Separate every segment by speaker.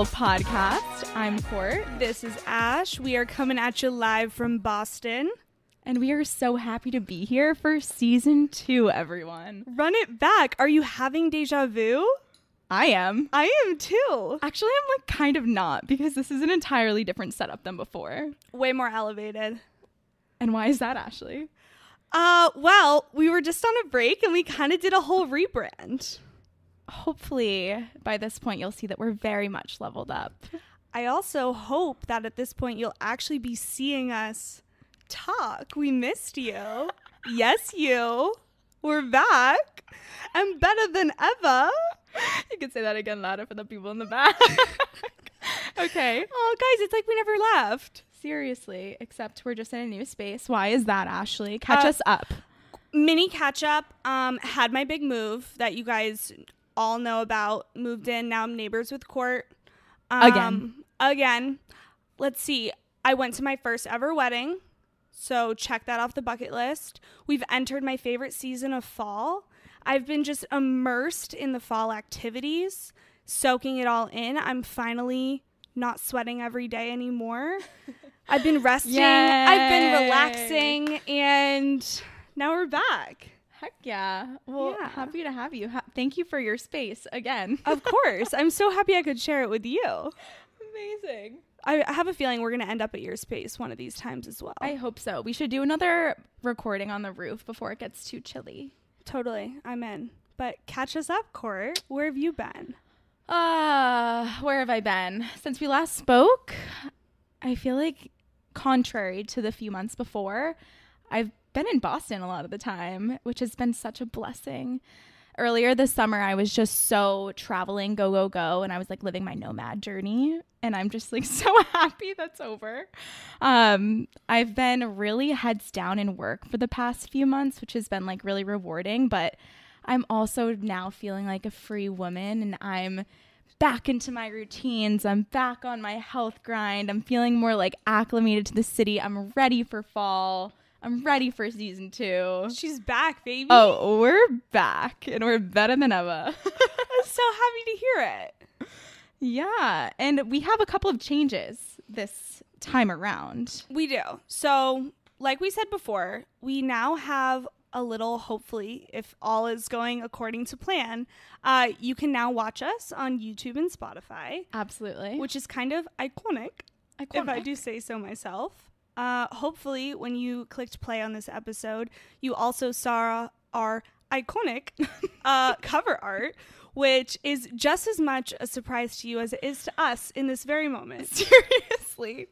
Speaker 1: Both podcast. I'm Court.
Speaker 2: This is Ash. We are coming at you live from Boston.
Speaker 1: And we are so happy to be here for season 2, everyone.
Speaker 2: Run it back. Are you having deja vu?
Speaker 1: I am.
Speaker 2: I am too.
Speaker 1: Actually, I'm like kind of not, because this is an entirely different setup than before.
Speaker 2: Way more elevated.
Speaker 1: And why is that, Ashley?
Speaker 2: Well, we were just on a break and we kind of did a whole rebrand.
Speaker 1: Hopefully, by this point, you'll see that we're very much leveled up.
Speaker 2: I also hope that at this point, you'll actually be seeing us talk. We missed you. Yes, you. We're back. And better than ever.
Speaker 1: You can say that again louder for the people in the back. Okay.
Speaker 2: Oh, guys, it's like we never left.
Speaker 1: Seriously, except we're just in a new space. Why is that, Ashley? Catch us up.
Speaker 2: Mini catch up. Had my big move that you guys all know about. Moved in. Now I'm neighbors with Court. Again. Let's see. I went to my first ever wedding. So check that off the bucket list. We've entered my favorite season of fall. I've been just immersed in the fall activities, soaking it all in. I'm finally not sweating every day anymore. I've been resting.
Speaker 1: Yay.
Speaker 2: I've been relaxing. And now we're back.
Speaker 1: Heck yeah. Well,
Speaker 2: Yeah.
Speaker 1: happy to have you. Thank you for your space again.
Speaker 2: Of course. I'm so happy I could share it with you.
Speaker 1: Amazing.
Speaker 2: I have a feeling we're going to end up at your space one of these times as well.
Speaker 1: I hope so. We should do another recording on the roof before it gets too chilly.
Speaker 2: Totally. I'm in. But catch us up, Court. Where have you been?
Speaker 1: Where have I been? Since we last spoke, I feel like contrary to the few months before, I've been in Boston a lot of the time, which has been such a blessing. Earlier this summer, I was just so traveling, go, go, go. And I was like living my nomad journey. And I'm just like so happy that's over. I've been really heads down in work for the past few months, which has been like really rewarding. But I'm also now feeling like a free woman, and I'm back into my routines. I'm back on my health grind. I'm feeling more like acclimated to the city. I'm ready for fall. I'm ready for season 2.
Speaker 2: She's back, baby.
Speaker 1: Oh, we're back, and we're better than ever.
Speaker 2: I'm so happy to hear it.
Speaker 1: Yeah, and we have a couple of changes this time around.
Speaker 2: We do. So, like we said before, we now have a little, hopefully, if all is going according to plan, you can now watch us on YouTube and Spotify.
Speaker 1: Absolutely.
Speaker 2: Which is kind of iconic, if I do say so myself. Hopefully, when you clicked play on this episode, you also saw our iconic cover art, which is just as much a surprise to you as it is to us in this very moment.
Speaker 1: Seriously.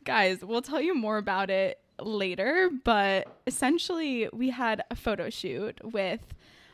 Speaker 1: Guys, we'll tell you more about it later, but essentially we had a photo shoot with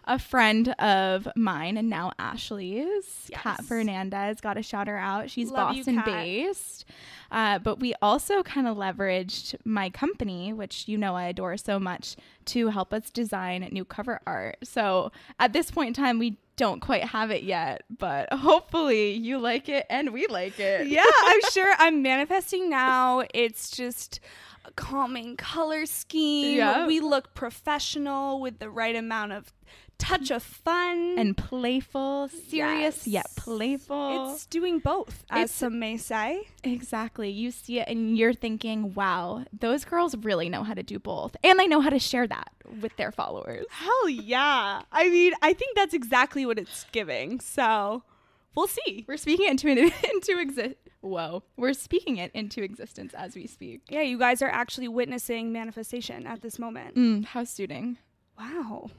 Speaker 1: a friend of mine and now Ashley's.
Speaker 2: Yes.
Speaker 1: Kat Fernandez, gotta shout her out. She's
Speaker 2: Love you, Kat.
Speaker 1: Boston based. But we also kind of leveraged my company, which you know I adore so much, to help us design new cover art. So at this point in time, we don't quite have it yet, but hopefully you like it and we like it.
Speaker 2: Yeah, I'm sure. I'm manifesting now. It's just a calming color scheme.
Speaker 1: Yeah.
Speaker 2: We look professional with the right amount of touch of fun.
Speaker 1: And playful, serious,
Speaker 2: Yes.
Speaker 1: yet playful.
Speaker 2: It's doing both, as
Speaker 1: It's-
Speaker 2: some may say.
Speaker 1: Exactly. You see it and you're thinking, wow, those girls really know how to do both. And they know how to share that with their followers.
Speaker 2: Hell yeah. I mean, I think that's exactly what it's giving. So we'll see.
Speaker 1: We're speaking We're speaking it into existence as we speak.
Speaker 2: Yeah, you guys are actually witnessing manifestation at this moment.
Speaker 1: How suiting.
Speaker 2: Wow.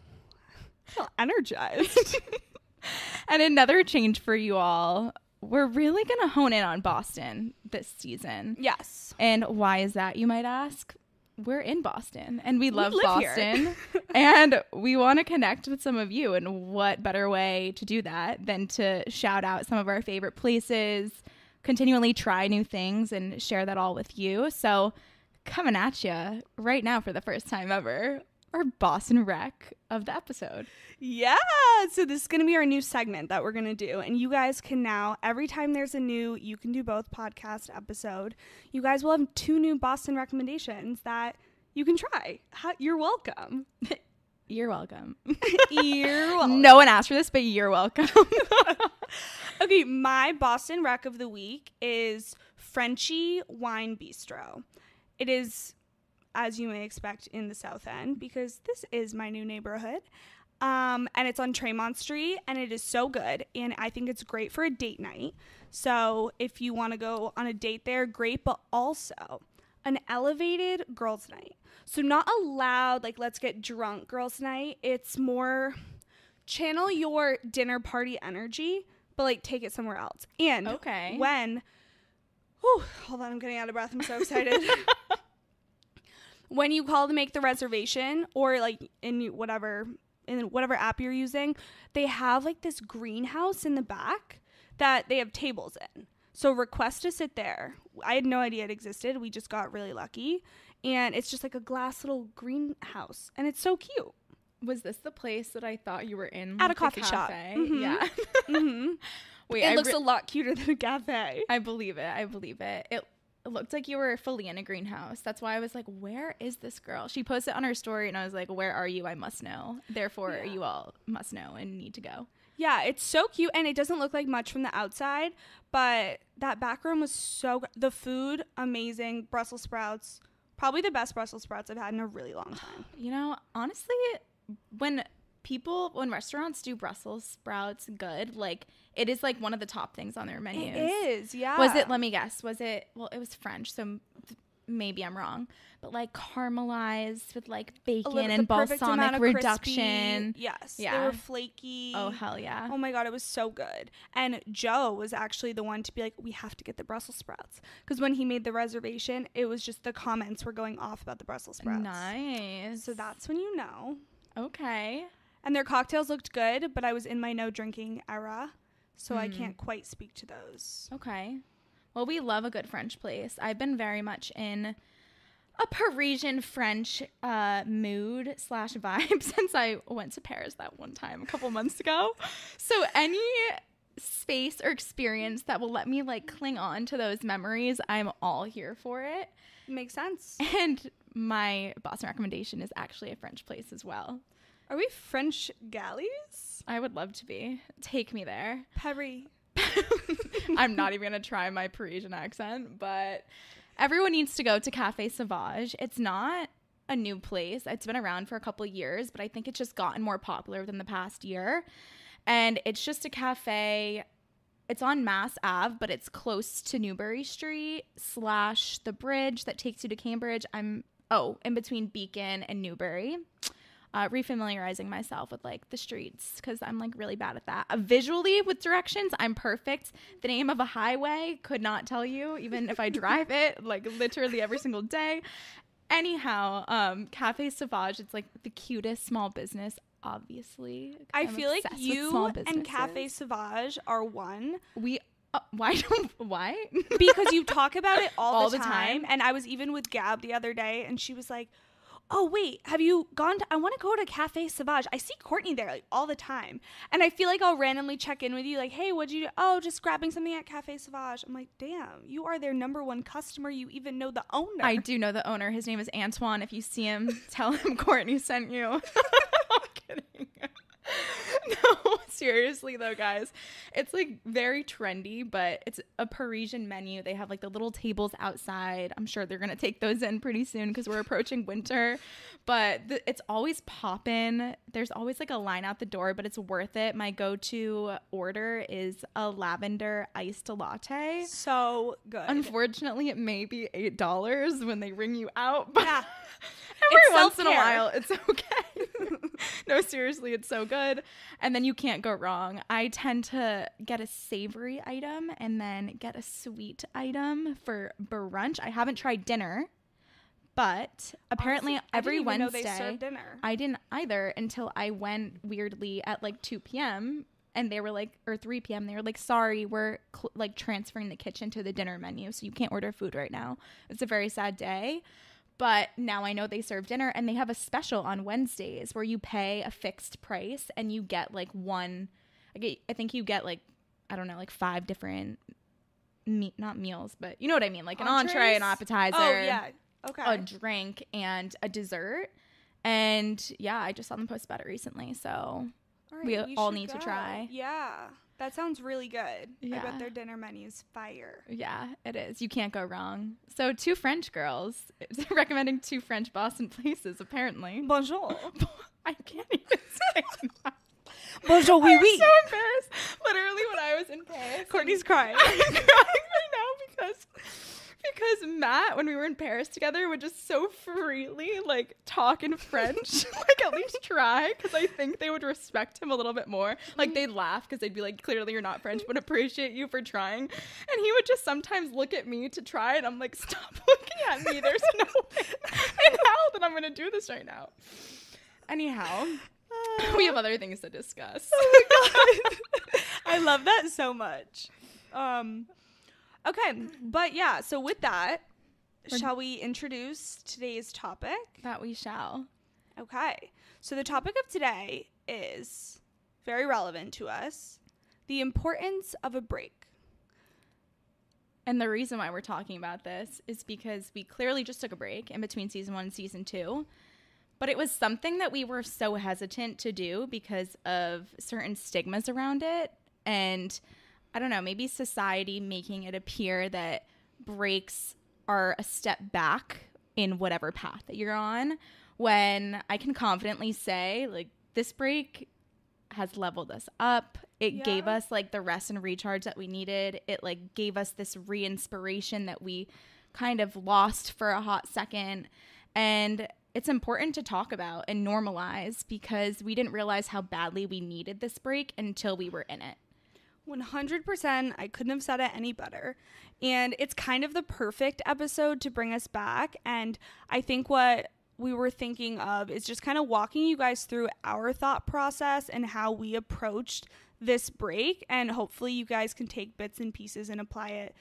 Speaker 2: I feel energized.
Speaker 1: And another change for you all, we're really going to hone in on Boston this season.
Speaker 2: Yes.
Speaker 1: And why is that, you might ask? We're in Boston and we love
Speaker 2: live
Speaker 1: Boston
Speaker 2: here.
Speaker 1: and we want to connect with some of you. And what better way to do that than to shout out some of our favorite places, continually try new things and share that all with you. So coming at you right now for the first time ever, our Boston rec of the episode.
Speaker 2: Yeah. So this is going to be our new segment that we're going to do. And you guys can now, every time there's a new You Can Do Both podcast episode, you guys will have 2 new Boston recommendations that you can try. You're welcome.
Speaker 1: You're welcome.
Speaker 2: You're welcome.
Speaker 1: No one asked for this, but you're welcome.
Speaker 2: Okay, my Boston rec of the week is Frenchie Wine Bistro. It is, as you may expect, in the South End because this is my new neighborhood. And it's on Tremont Street, and it is so good, and I think it's great for a date night. So if you want to go on a date there, great, but also an elevated girls' night. So not a loud, like, let's get drunk girls' night. It's more channel your dinner party energy, but, like, take it somewhere else. And when, hold on, I'm getting out of breath. I'm so excited. When you call to make the reservation or, like, in whatever app you're using, they have, like, this greenhouse in the back that they have tables in. So request to sit there. I had no idea it existed. We just got really lucky. And it's just like a glass little greenhouse. And it's so cute.
Speaker 1: Was this the place that I thought you were in?
Speaker 2: At a coffee shop.
Speaker 1: Mm-hmm. Yeah.
Speaker 2: Mm-hmm. Wait, it looks a lot cuter than a cafe.
Speaker 1: I believe it. It looked like you were fully in a greenhouse. That's why I was like, where is this girl? She posted on her story, and I was like, where are you? I must know. Therefore, you all must know and need to go.
Speaker 2: Yeah, it's so cute, and it doesn't look like much from the outside, but that back room was so good. The food, amazing. Brussels sprouts, probably the best Brussels sprouts I've had in a really long time.
Speaker 1: You know, honestly, when restaurants do Brussels sprouts good, like, it is like one of the top things on their menus.
Speaker 2: It is, yeah.
Speaker 1: Let me guess, it was French, so maybe I'm wrong, but like caramelized with like bacon and balsamic reduction.
Speaker 2: Crispy. Yes. Yeah. They were flaky.
Speaker 1: Oh, hell yeah.
Speaker 2: Oh my God, it was so good. And Joe was actually the one to be like, we have to get the Brussels sprouts. Because when he made the reservation, it was just the comments were going off about the Brussels sprouts.
Speaker 1: Nice.
Speaker 2: So that's when you know.
Speaker 1: Okay.
Speaker 2: And their cocktails looked good, but I was in my no drinking era, so I can't quite speak to those.
Speaker 1: Okay. Well, we love a good French place. I've been very much in a Parisian French mood / vibe since I went to Paris that one time a couple months ago. So any space or experience that will let me like cling on to those memories, I'm all here for it.
Speaker 2: Makes sense.
Speaker 1: And my Boston recommendation is actually a French place as well.
Speaker 2: Are we French galleys?
Speaker 1: I would love to be. Take me there.
Speaker 2: Paris.
Speaker 1: I'm not even going to try my Parisian accent, but everyone needs to go to Cafe Sauvage. It's not a new place. It's been around for a couple of years, but I think it's just gotten more popular within the past year. And it's just a cafe. It's on Mass Ave, but it's close to Newbury Street / the bridge that takes you to Cambridge. In between Beacon and Newbury. Refamiliarizing myself with like the streets because I'm like really bad at that. Visually with directions, I'm perfect. The name of a highway, could not tell you, even if I drive it like literally every single day. Anyhow, Cafe Sauvage, it's like the cutest small business, obviously.
Speaker 2: I feel like you and Cafe Sauvage are one.
Speaker 1: Why?
Speaker 2: Because you talk about it all the time. And I was even with Gab the other day, and she was like, oh, wait, have you gone to, I want to go to Cafe Sauvage. I see Courtney there like all the time. And I feel like I'll randomly check in with you like, hey, what'd you do? Oh, just grabbing something at Cafe Sauvage. I'm like, damn, you are their number one customer. You even know the owner.
Speaker 1: I do know the owner. His name is Antoine. If you see him, tell him Courtney sent you. I'm kidding. No, seriously though, guys, it's like very trendy, but it's a Parisian menu. They have like the little tables outside. I'm sure they're gonna take those in pretty soon because we're approaching winter, but it's always poppin'. There's always like a line out the door, but it's worth it. My go-to order is a lavender iced latte.
Speaker 2: So good.
Speaker 1: Unfortunately, it may be $8 when they ring you out, but
Speaker 2: yeah.
Speaker 1: Every once in a while, it's okay. No, seriously, it's so good. And then you can't go wrong. I tend to get a savory item and then get a sweet item for brunch. I haven't tried dinner, but apparently every Wednesday,
Speaker 2: they serve dinner.
Speaker 1: I didn't either until I went weirdly at like 2 p.m. And they were like, or 3 p.m. They were like, sorry, we're like transferring the kitchen to the dinner menu, so you can't order food right now. It's a very sad day. But now I know they serve dinner, and they have a special on Wednesdays where you pay a fixed price and you get like I think you get like, I don't know, like 5 different, not meals, but you know what I mean? Like an entree, an appetizer.
Speaker 2: Oh, yeah. Okay.
Speaker 1: A drink and a dessert. And yeah, I just saw them post about it recently. So we all need to try.
Speaker 2: Yeah. That sounds really good.
Speaker 1: Yeah.
Speaker 2: I bet their dinner menu's fire.
Speaker 1: Yeah, it is. You can't go wrong. So 2 French girls recommending 2 French Boston places, apparently.
Speaker 2: Bonjour.
Speaker 1: I can't even say that.
Speaker 2: Bonjour, oui, oui.
Speaker 1: I'm so embarrassed. Literally, when I was in Paris.
Speaker 2: Courtney's crying.
Speaker 1: I'm crying right now because Matt, when we were in Paris together, would just so freely like talk in French, like at least try, because I think they would respect him a little bit more. Like they'd laugh because they'd be like, clearly you're not French, but appreciate you for trying. And he would just sometimes look at me to try, and I'm like, stop looking at me. There's no way in hell that I'm going to do this right now. Anyhow, we have other things to discuss.
Speaker 2: Oh my God. I love that so much. Okay, but yeah, so with that, shall we introduce today's topic?
Speaker 1: That we shall.
Speaker 2: Okay, so the topic of today is very relevant to us, the importance of a break.
Speaker 1: And the reason why we're talking about this is because we clearly just took a break in between season 1 and season 2, but it was something that we were so hesitant to do because of certain stigmas around it. And I don't know, maybe society making it appear that breaks are a step back in whatever path that you're on, when I can confidently say, like, this break has leveled us up. It gave us, like, the rest and recharge that we needed. It, like, gave us this re-inspiration that we kind of lost for a hot second. And it's important to talk about and normalize because we didn't realize how badly we needed this break until we were in it.
Speaker 2: 100%. I couldn't have said it any better. And it's kind of the perfect episode to bring us back. And I think what we were thinking of is just kind of walking you guys through our thought process and how we approached this break. And hopefully you guys can take bits and pieces and apply it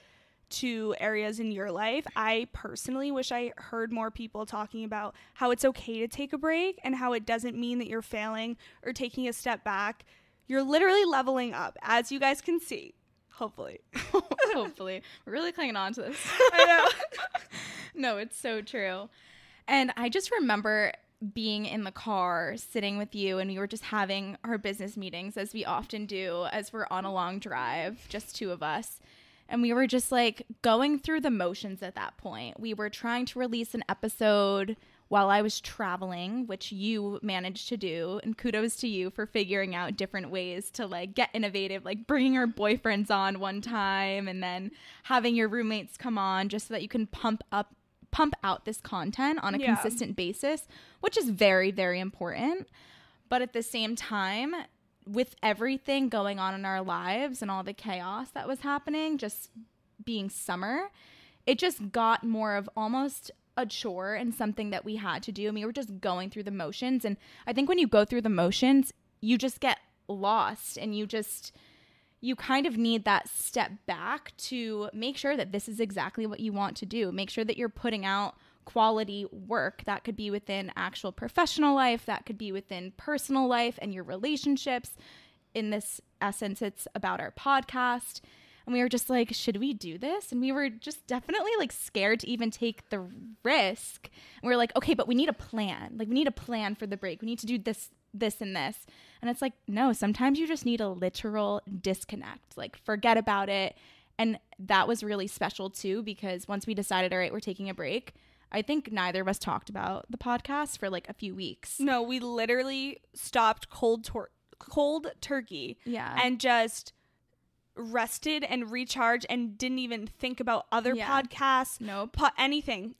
Speaker 2: to areas in your life. I personally wish I heard more people talking about how it's okay to take a break and how it doesn't mean that you're failing or taking a step back. You're literally leveling up, as you guys can see. Hopefully.
Speaker 1: Hopefully. We're really clinging on to this.
Speaker 2: I know.
Speaker 1: No, it's so true. And I just remember being in the car, sitting with you, and we were just having our business meetings, as we often do, as we're on a long drive, just 2 of us. And we were just like going through the motions at that point. We were trying to release an episode while I was traveling, which you managed to do, and kudos to you for figuring out different ways to like get innovative, like bringing our boyfriends on one time and then having your roommates come on just so that you can pump out this content on a consistent basis, which is very, very important. But at the same time, with everything going on in our lives and all the chaos that was happening, just being summer, it just got more of almost a chore and something that we had to do. And we were just going through the motions. And I think when you go through the motions, you just get lost and you kind of need that step back to make sure that this is exactly what you want to do. Make sure that you're putting out quality work. That could be within actual professional life. That could be within personal life and your relationships. In this essence, it's about our podcast. And we were just like, should we do this? And we were just definitely like scared to even take the risk. And we were like, okay, but we need a plan. Like we need a plan for the break. We need to do this, and this. And it's like, no, sometimes you just need a literal disconnect. Like forget about it. And that was really special too, because once we decided, all right, we're taking a break, I think neither of us talked about the podcast for like a few weeks.
Speaker 2: No, we literally stopped cold turkey.
Speaker 1: Yeah.
Speaker 2: And just rested and recharged and didn't even think about other podcasts.
Speaker 1: Nope.
Speaker 2: Anything.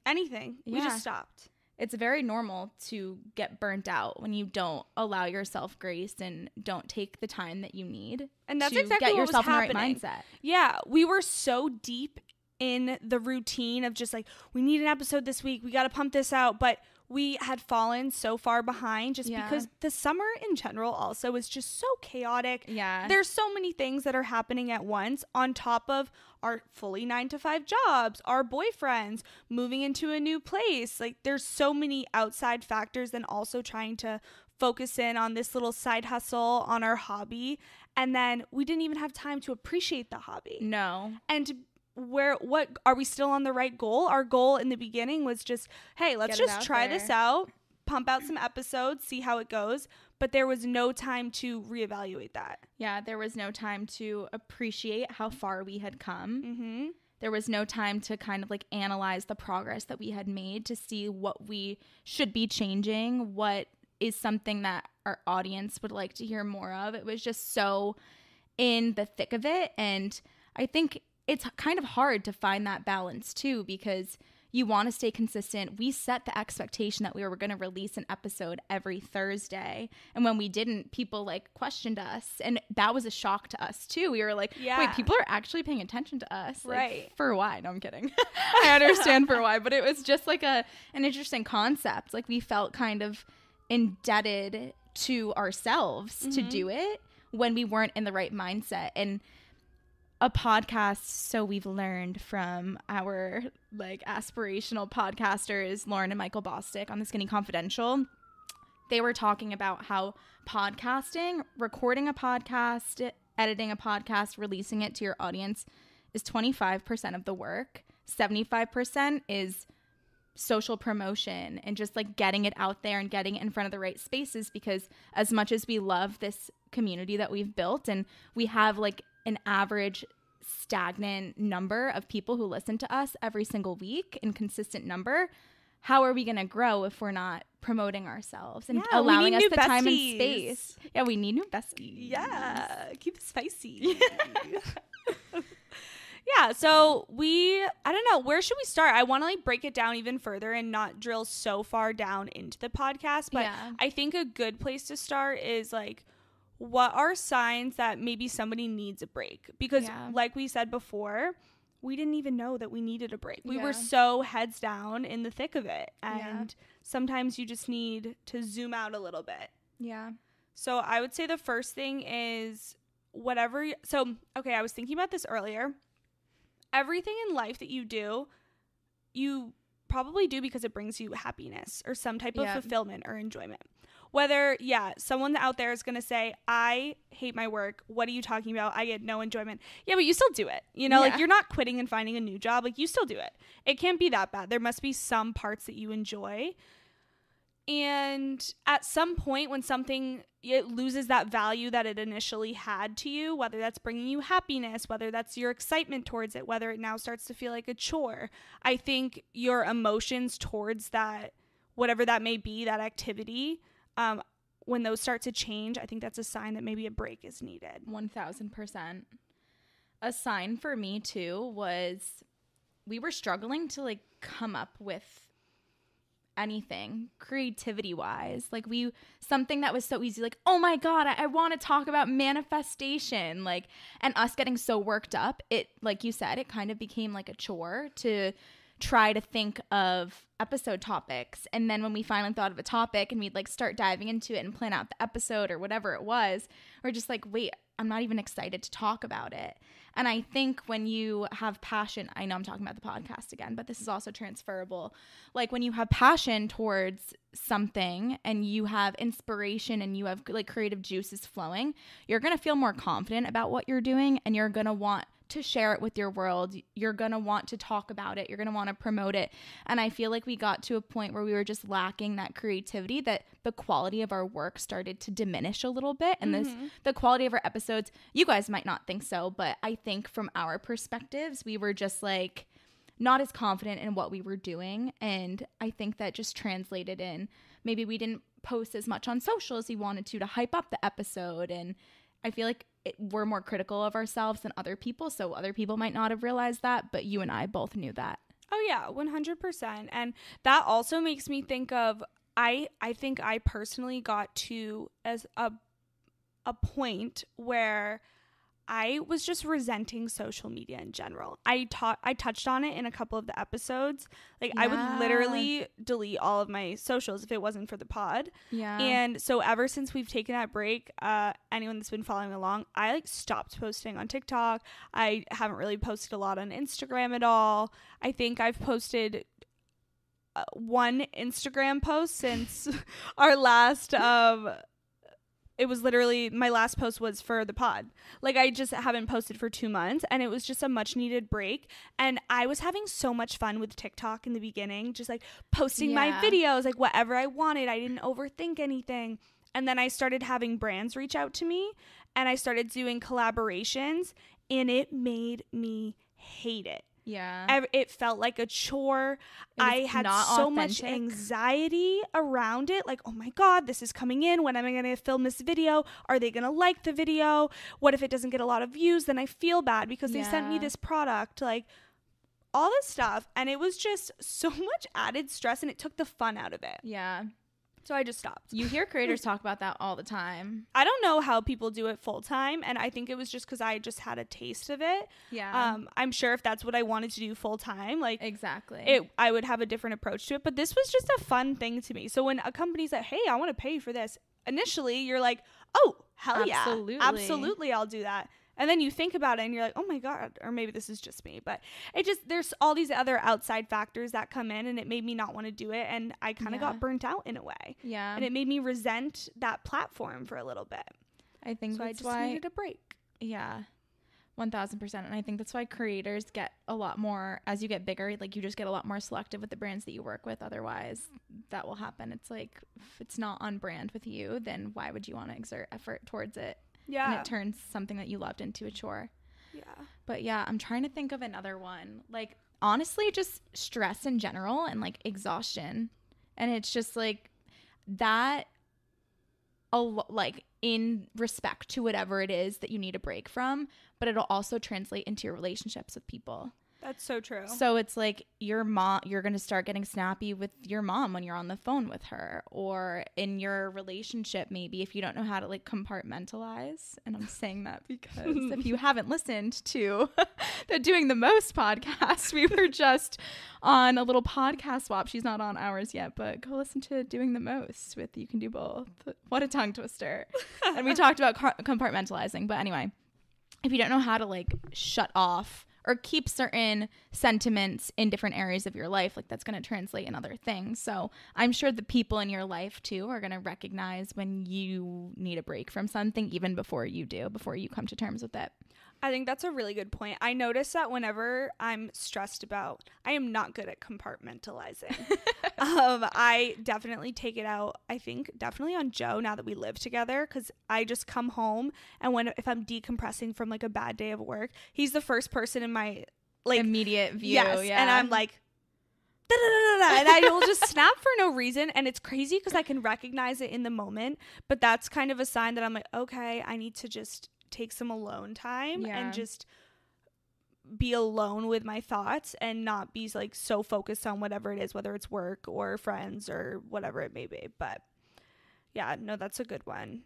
Speaker 2: We just stopped.
Speaker 1: It's very normal to get burnt out when you don't allow yourself grace and don't take the time that you need.
Speaker 2: And that's
Speaker 1: to
Speaker 2: exactly
Speaker 1: get
Speaker 2: what
Speaker 1: yourself
Speaker 2: was
Speaker 1: in
Speaker 2: happening.
Speaker 1: the right mindset.
Speaker 2: Yeah, we were so deep in the routine of just like, we need an episode this week. We got to pump this out. But we had fallen so far behind just because the summer in general also was just so chaotic.
Speaker 1: Yeah.
Speaker 2: There's so many things that are happening at once on top of our fully 9-to-5 jobs, our boyfriends, moving into a new place. Like there's so many outside factors and also trying to focus in on this little side hustle on our hobby. And then we didn't even have time to appreciate the hobby.
Speaker 1: No.
Speaker 2: And what are we still on the right goal? Our goal in the beginning was just, hey, let's just try this out, pump out some episodes, see how it goes, but there was no time to reevaluate that.
Speaker 1: Yeah, there was no time to appreciate how far we had come.
Speaker 2: Mm-hmm.
Speaker 1: There was no time to kind of like analyze the progress that we had made, to see what we should be changing, what is something that our audience would like to hear more of. It was just so in the thick of it. And I think it's kind of hard to find that balance too, because you want to stay consistent. We set the expectation that we were going to release an episode every Thursday. And when we didn't, people like questioned us. And that was a shock to us too. We were like, wait, people are actually paying attention to us.
Speaker 2: Right.
Speaker 1: Like, for why? No, I'm kidding. I understand for why. But it was just like an interesting concept. Like we felt kind of indebted to ourselves to do it when we weren't in the right mindset. And a podcast, so we've learned from our like aspirational podcasters, Lauren and Michael Bostic on the Skinny Confidential, they were talking about how podcasting, recording a podcast, editing a podcast, releasing it to your audience is 25% of the work. 75% is social promotion and just like getting it out there and getting it in front of the right spaces, because as much as we love this community that we've built and we have like an average stagnant number of people who listen to us every single week in consistent number, how are we going to grow if we're not promoting ourselves and allowing us the time and space? Yeah, we need new besties.
Speaker 2: Yeah, keep it spicy. Yeah, so I don't know, where should we start? I want to like break it down even further and not drill so far down into the podcast, but I think a good place to start is like, what are signs that maybe somebody needs a break? Because like we said before, we didn't even know that we needed a break. We were so heads down in the thick of it. And sometimes you just need to zoom out a little bit.
Speaker 1: Yeah.
Speaker 2: So I would say the first thing is I was thinking about this earlier. Everything in life that you do, you probably do because it brings you happiness or some type of fulfillment or enjoyment. Whether, someone out there is going to say, I hate my work. What are you talking about? I get no enjoyment. Yeah, but you still do it. You know, like you're not quitting and finding a new job. Like you still do it. It can't be that bad. There must be some parts that you enjoy. And at some point when it loses that value that it initially had to you, whether that's bringing you happiness, whether that's your excitement towards it, whether it now starts to feel like a chore, I think your emotions towards that, whatever that may be, that activity, when those start to change, I think that's a sign that maybe a break is needed.
Speaker 1: 1000%. A sign for me too was we were struggling to like come up with anything creativity wise, like something that was so easy, like, oh my God, I want to talk about manifestation, like, and us getting so worked up, it, like you said, it kind of became like a chore to try to think of episode topics. And then when we finally thought of a topic and we'd like start diving into it and plan out the episode or whatever it was, we're just like, wait, I'm not even excited to talk about it. And I think when you have passion, I know I'm talking about the podcast again, but this is also transferable. Like when you have passion towards something and you have inspiration and you have like creative juices flowing, you're going to feel more confident about what you're doing and you're going to want to share it with your world. You're going to want to talk about it. You're going to want to promote it. And I feel like we got to a point where we were just lacking that creativity, that the quality of our work started to diminish a little bit. And the quality of our episodes, you guys might not think so, but I think from our perspectives, we were just like not as confident in what we were doing. And I think that just translated in maybe we didn't post as much on social as we wanted to hype up the episode. And I feel like we're more critical of ourselves than other people. So other people might not have realized that, but you and I both knew that.
Speaker 2: Oh yeah, 100%. And that also makes me think of, I think I personally got to as a point where I was just resenting social media in general. I touched on it in a couple of the episodes. Like I would literally delete all of my socials if it wasn't for the pod. Yeah. And so ever since we've taken that break, anyone that's been following along, I like stopped posting on TikTok. I haven't really posted a lot on Instagram at all. I think I've posted one Instagram post since our last it was literally, my last post was for the pod. Like, I just haven't posted for 2 months, and it was just a much needed break. And I was having so much fun with TikTok in the beginning, just like posting my videos, like whatever I wanted. I didn't overthink anything. And then I started having brands reach out to me, and I started doing collaborations, and it made me hate it.
Speaker 1: Yeah.
Speaker 2: It felt like a chore. I had so much anxiety around it. Like, oh my God, this is coming in. When am I going to film this video? Are they going to like the video? What if it doesn't get a lot of views? Then I feel bad because they sent me this product. Like, all this stuff. And it was just so much added stress, and it took the fun out of it.
Speaker 1: Yeah.
Speaker 2: So I just stopped.
Speaker 1: You hear creators talk about that all the time.
Speaker 2: I don't know how people do it full time, and I think it was just because I just had a taste of it.
Speaker 1: Yeah.
Speaker 2: I'm sure if that's what I wanted to do full time, like
Speaker 1: exactly,
Speaker 2: I would have a different approach to it. But this was just a fun thing to me. So when a company's like, "Hey, I want to pay you for this," initially you're like, "Oh, hell yeah, absolutely, I'll do that." And then you think about it and you're like, oh my God, or maybe this is just me, but there's all these other outside factors that come in, and it made me not want to do it. And I kind of got burnt out in a way.
Speaker 1: Yeah.
Speaker 2: And it made me resent that platform for a little bit.
Speaker 1: I think
Speaker 2: so.
Speaker 1: That's
Speaker 2: I just needed a break.
Speaker 1: Yeah. 1000%. And I think that's why creators get a lot more, as you get bigger, like you just get a lot more selective with the brands that you work with. Otherwise that will happen. It's like, if it's not on brand with you, then why would you want to exert effort towards it?
Speaker 2: Yeah.
Speaker 1: And it turns something that you loved into a chore.
Speaker 2: Yeah.
Speaker 1: But yeah, I'm trying to think of another one. Like, honestly, just stress in general and like exhaustion. And it's just like that, like in respect to whatever it is that you need a break from, but it'll also translate into your relationships with people.
Speaker 2: That's so true.
Speaker 1: So it's like your mom, you're going to start getting snappy with your mom when you're on the phone with her, or in your relationship, maybe if you don't know how to like compartmentalize. And I'm saying that because if you haven't listened to the Doing the Most podcast, we were just on a little podcast swap. She's not on ours yet, but go listen to Doing the Most with You Can Do Both. What a tongue twister. And we talked about compartmentalizing. But anyway, if you don't know how to like shut off or keep certain sentiments in different areas of your life, like that's going to translate in other things. So I'm sure the people in your life too are going to recognize when you need a break from something, even before you come to terms with it.
Speaker 2: I think that's a really good point. I notice that whenever I'm stressed about, I am not good at compartmentalizing. I definitely take it out, I think, definitely on Joe now that we live together, because I just come home, and if I'm decompressing from like a bad day of work, he's the first person in my like
Speaker 1: immediate view.
Speaker 2: Yes,
Speaker 1: yeah.
Speaker 2: And I'm like, da-da-da-da-da, and I will just snap for no reason, and it's crazy because I can recognize it in the moment, but that's kind of a sign that I'm like, okay, I need to just take some alone time and just be alone with my thoughts and not be like so focused on whatever it is, whether it's work or friends or whatever it may be. But yeah, no, that's a good one.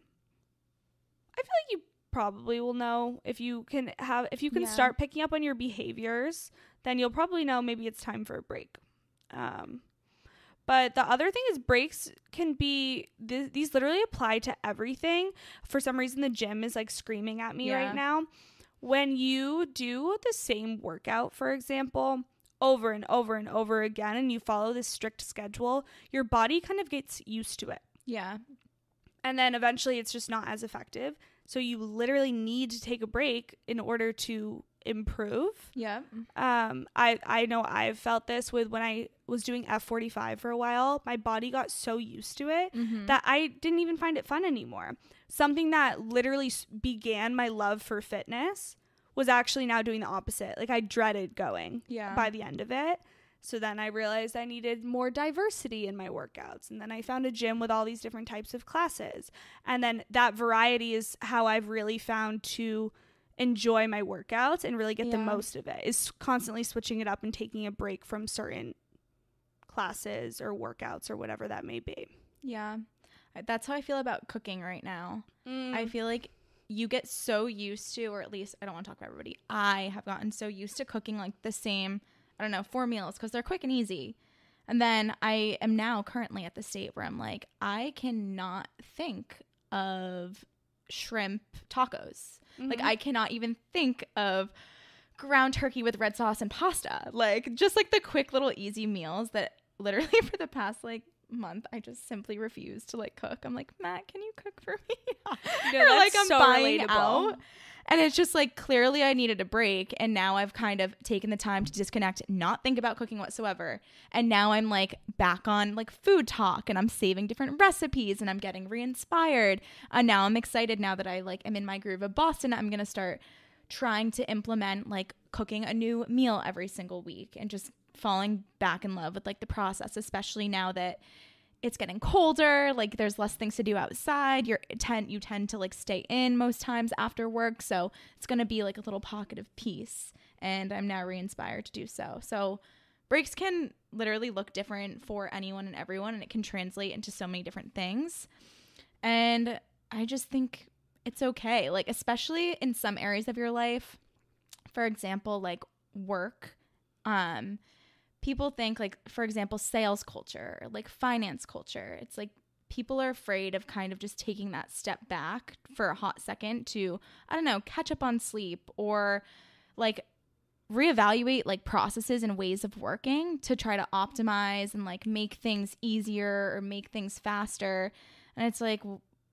Speaker 2: I feel like you probably will know if you can start picking up on your behaviors, then you'll probably know maybe it's time for a break. But the other thing is breaks can be, these literally apply to everything. For some reason, the gym is like screaming at me right now. When you do the same workout, for example, over and over and over again, and you follow this strict schedule, your body kind of gets used to it. Yeah. And then eventually it's just not as effective. So you literally need to take a break in order to improve. Yeah. I know I've felt this with when I was doing F45 for a while. My body got so used to it that I didn't even find it fun anymore. Something that literally began my love for fitness was actually now doing the opposite. Like I dreaded going by the end of it. So then I realized I needed more diversity in my workouts. And then I found a gym with all these different types of classes. And then that variety is how I've really found to enjoy my workouts and really get the most of it, is constantly switching it up and taking a break from certain classes or workouts or whatever that may be.
Speaker 1: Yeah. That's how I feel about cooking right now. I feel like you get so used to, or at least I don't want to talk about everybody, I have gotten so used to cooking like the same, 4 meals because they're quick and easy. And then I am now currently at the state where I'm like, I cannot think of shrimp tacos. Like I cannot even think of ground turkey with red sauce and pasta. Like just like the quick little easy meals that literally for the past like month I just simply refuse to like cook. I'm like, Matt, can you cook for me?
Speaker 2: No,
Speaker 1: or like I'm
Speaker 2: so
Speaker 1: buying
Speaker 2: relatable.
Speaker 1: out. And it's just like clearly I needed a break, and now I've kind of taken the time to disconnect, not think about cooking whatsoever. And now I'm like back on like food talk, and I'm saving different recipes, and I'm getting re-inspired. And now I'm excited now that I like am in my groove of Boston. I'm going to start trying to implement like cooking a new meal every single week and just falling back in love with like the process, especially now that it's getting colder, like there's less things to do outside. You tend to like stay in most times after work, so it's going to be like a little pocket of peace, and I'm now re-inspired to do so. So breaks can literally look different for anyone and everyone, and it can translate into so many different things. And I just think it's okay, like especially in some areas of your life, for example, like work, people think like, for example, sales culture, like finance culture. It's like people are afraid of kind of just taking that step back for a hot second to, I don't know, catch up on sleep or like reevaluate like processes and ways of working to try to optimize and like make things easier or make things faster. And it's like,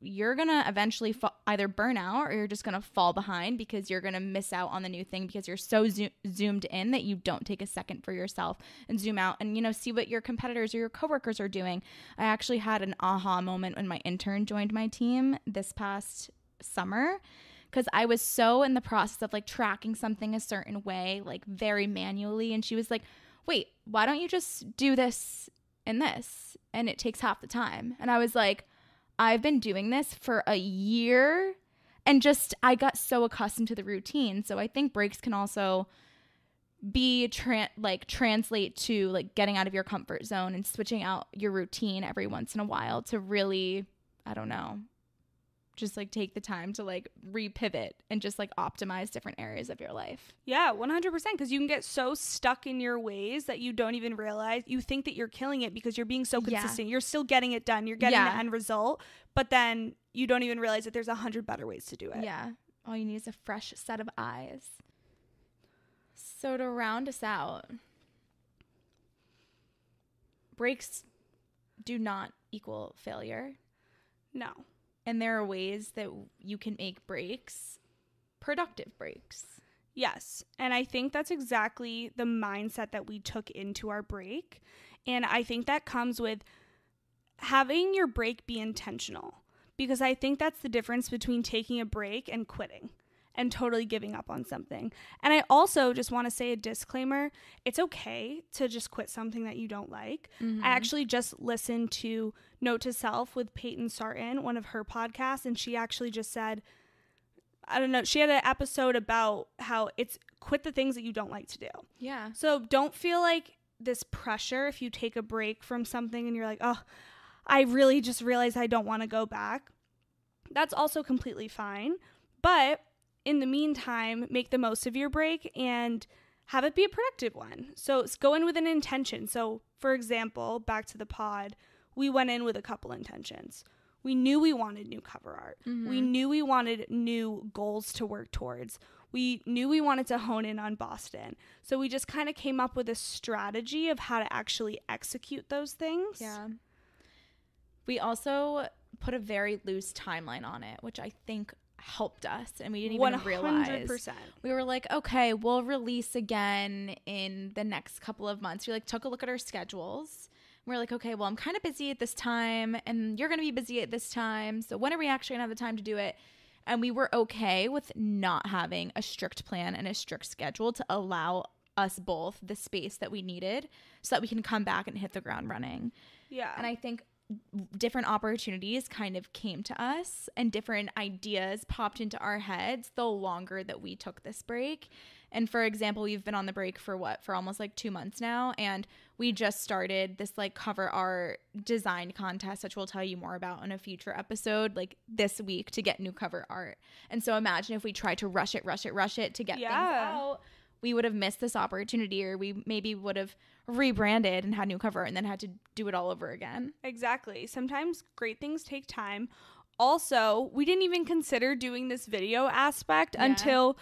Speaker 1: you're going to eventually either burn out, or you're just going to fall behind because you're going to miss out on the new thing because you're so zoomed in that you don't take a second for yourself and zoom out and, you know, see what your competitors or your coworkers are doing. I actually had an aha moment when my intern joined my team this past summer, because I was so in the process of like tracking something a certain way, like very manually. And she was like, wait, why don't you just do this and this? And it takes half the time. And I was like, I've been doing this for a year, and just I got so accustomed to the routine. So I think breaks can also be translate to like getting out of your comfort zone and switching out your routine every once in a while to really, I don't know, just like take the time to like repivot and just like optimize different areas of your life.
Speaker 2: Yeah, 100%. Because you can get so stuck in your ways that you don't even realize. You think that you're killing it because you're being so consistent. Yeah. You're still getting it done. You're getting the end result. But then you don't even realize that there's 100 better ways to do it.
Speaker 1: Yeah. All you need is a fresh set of eyes. So to round us out, breaks do not equal failure.
Speaker 2: No.
Speaker 1: And there are ways that you can make breaks productive breaks.
Speaker 2: Yes. And I think that's exactly the mindset that we took into our break. And I think that comes with having your break be intentional, because I think that's the difference between taking a break and quitting and totally giving up on something. And I also just want to say a disclaimer. It's okay to just quit something that you don't like. Mm-hmm. I actually just listened to Note to Self with Peyton Sarton, one of her podcasts, and she actually just said, I don't know, she had an episode about how it's quit the things that you don't like to do.
Speaker 1: Yeah.
Speaker 2: So don't feel like this pressure if you take a break from something and you're like, oh, I really just realized I don't want to go back. That's also completely fine. But in the meantime, make the most of your break and have it be a productive one. So go in with an intention. So for example, back to the pod, we went in with a couple intentions. We knew we wanted new cover art. Mm-hmm. We knew we wanted new goals to work towards. We knew we wanted to hone in on Boston. So we just kind of came up with a strategy of how to actually execute those things.
Speaker 1: Yeah. We also put a very loose timeline on it, which I think helped us, and we didn't even
Speaker 2: 100%.
Speaker 1: realize. We were like, okay, we'll release again in the next couple of months. We like took a look at our schedules. We're like, okay, well, I'm kind of busy at this time, and you're going to be busy at this time. So when are we actually going to have the time to do it? And we were okay with not having a strict plan and a strict schedule to allow us both the space that we needed so that we can come back and hit the ground running.
Speaker 2: Yeah.
Speaker 1: And I think different opportunities kind of came to us and different ideas popped into our heads the longer that we took this break. And for example, we've been on the break for almost like 2 months now. And we just started this like cover art design contest, which we'll tell you more about in a future episode, like this week, to get new cover art. And so imagine if we tried to rush it to get things out. We would have missed this opportunity, or we maybe would have rebranded and had new cover and then had to do it all over again.
Speaker 2: Exactly. Sometimes great things take time. Also, we didn't even consider doing this video aspect until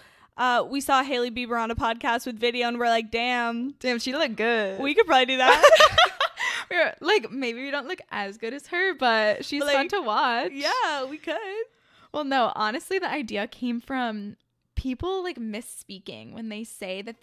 Speaker 2: we saw Hailey Bieber on a podcast with video, and we're like, damn,
Speaker 1: she looked good.
Speaker 2: We could probably do that.
Speaker 1: We're like, maybe we don't look as good as her, but she's fun to watch.
Speaker 2: Yeah, we could.
Speaker 1: Well, no, honestly, the idea came from people like misspeaking when they say that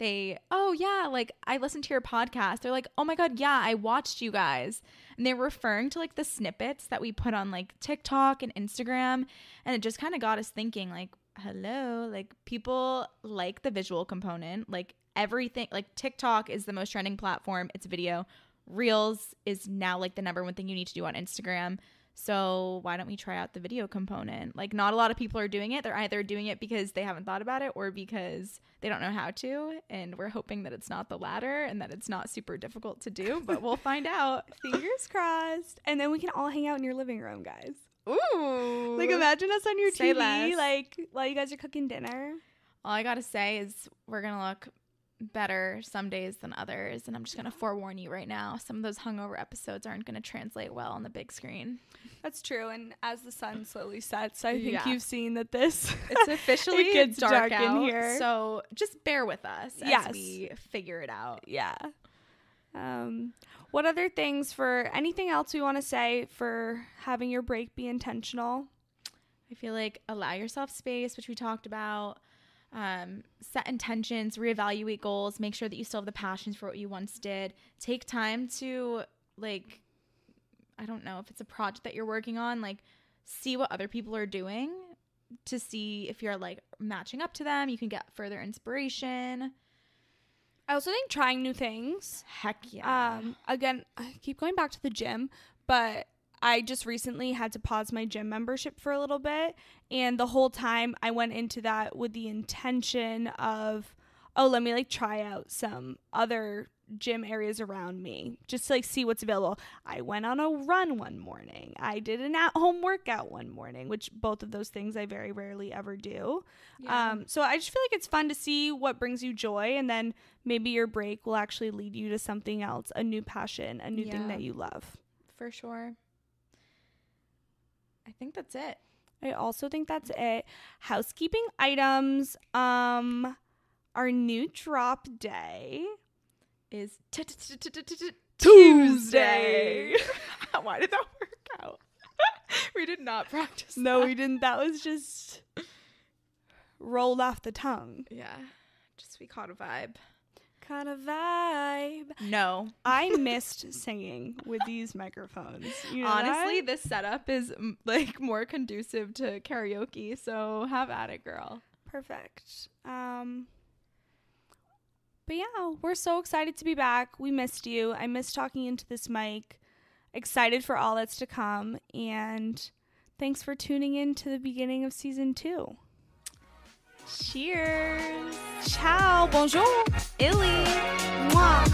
Speaker 1: oh yeah, like I listened to your podcast. They're like, oh my God, yeah, I watched you guys. And they're referring to like the snippets that we put on like TikTok and Instagram. And it just kind of got us thinking like, hello, like people like the visual component, like everything, like TikTok is the most trending platform. It's video. Reels is now like the number one thing you need to do on Instagram. So why don't we try out the video component? Like not a lot of people are doing it. They're either doing it because they haven't thought about it or because they don't know how to. And we're hoping that it's not the latter and that it's not super difficult to do, but we'll find out.
Speaker 2: Fingers crossed. And then we can all hang out in your living room, guys.
Speaker 1: Ooh.
Speaker 2: Like imagine us on your
Speaker 1: Say
Speaker 2: TV,
Speaker 1: less.
Speaker 2: like while you guys are cooking dinner.
Speaker 1: All I got to say is we're going to look better some days than others. And I'm just going to forewarn you right now. Some of those hungover episodes aren't going to translate well on the big screen.
Speaker 2: That's true. And as the sun slowly sets, I think you've seen that it's
Speaker 1: officially
Speaker 2: it gets dark
Speaker 1: out,
Speaker 2: in here.
Speaker 1: So just bear with us as we figure it out.
Speaker 2: Yeah. What other things anything else we want to say for having your break be intentional?
Speaker 1: I feel like allow yourself space, which we talked about. Set intentions, reevaluate goals, make sure that you still have the passions for what you once did. Take time to like, I don't know if it's a project that you're working on, like see what other people are doing to see if you're like matching up to them. You can get further inspiration.
Speaker 2: I also think trying new things.
Speaker 1: Heck yeah.
Speaker 2: Again, I keep going back to the gym, but I just recently had to pause my gym membership for a little bit. And the whole time I went into that with the intention of, let me like try out some other gym areas around me. Just to, like see what's available. I went on a run one morning. I did an at-home workout one morning, which both of those things I very rarely ever do. Yeah. So I just feel like it's fun to see what brings you joy. And then maybe your break will actually lead you to something else, a new passion, a new thing that you love.
Speaker 1: For sure. I think that's it.
Speaker 2: I also think that's it. Housekeeping items. Our new drop day
Speaker 1: is
Speaker 2: Tuesday.
Speaker 1: Why did that work out? We did not practice.
Speaker 2: No, we didn't. That was just rolled off the tongue.
Speaker 1: Yeah. Just we caught a vibe.
Speaker 2: Caught a vibe.
Speaker 1: No.
Speaker 2: I missed singing with these microphones. You know
Speaker 1: honestly, this setup is like more conducive to karaoke, so have at it, girl.
Speaker 2: Perfect. But yeah, we're so excited to be back. We missed you. I missed talking into this mic. Excited for all that's to come. And thanks for tuning in to the beginning of season 2.
Speaker 1: Cheers.
Speaker 2: Ciao. Bonjour.
Speaker 1: Illy.
Speaker 2: Mwah.